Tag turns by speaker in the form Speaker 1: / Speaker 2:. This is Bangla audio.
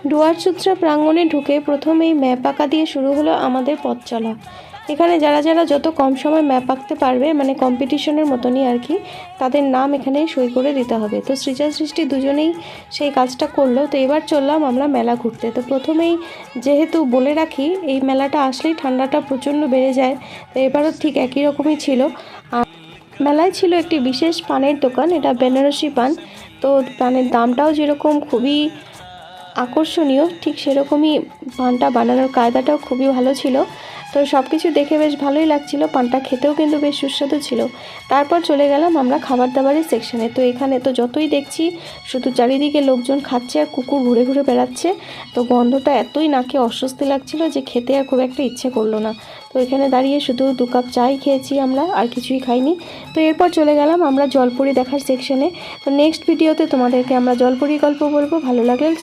Speaker 1: ডুয়ার্সুত্রা প্রাঙ্গণে ঢুকে প্রথমেই ম্যাপ আঁকা দিয়ে শুরু হলো আমাদের পথ চলা। এখানে যারা যারা যত কম সময় ম্যাপ আঁকতে পারবে, মানে কম্পিটিশনের মতনই আর কি, তাদের নাম এখানে সই করে দিতে হবে। তো সৃজা সৃষ্টি দুজনেই সেই কাজটা করলো। তো এবার চললাম আমরা মেলা ঘুরতে। তো প্রথমেই যেহেতু বলে রাখি, এই মেলাটা আসলেই ঠান্ডাটা প্রচণ্ড বেড়ে যায়, তো এবারও ঠিক একই রকমই ছিল। আর মেলায় ছিল একটি বিশেষ পানের দোকান, এটা বেনারসি পান। তো পানের দামটাও যেরকম খুবই আকর্ষণীয়, ঠিক সেরকমই পানটা বানানোর কায়দাটাও খুবই ভালো ছিল। তো সব কিছু দেখে বেশ ভালোই লাগছিল, পানটা খেতেও কিন্তু বেশ সুস্বাদু ছিল। তারপর চলে গেলাম আমরা খাবার দাবারের সেকশনে। তো এখানে তো যতই দেখছি শুধু চারিদিকে লোকজন খাচ্ছে আর কুকুর ঘুরে ঘুরে বেড়াচ্ছে। তো গন্ধটা এতই নাকে অস্বস্তি লাগছিল যে খেতে আর খুব একটা ইচ্ছে করলো না। তো এখানে দাঁড়িয়ে শুধু 2 কাপ চাই খেয়েছি আমরা, আর কিছুই খাইনি। তো এরপর চলে গেলাম আমরা জলপরি দেখার সেকশনে। তো নেক্সট ভিডিওতে তোমাদেরকে আমরা জলপরি গল্প বলবো। ভালো লাগলে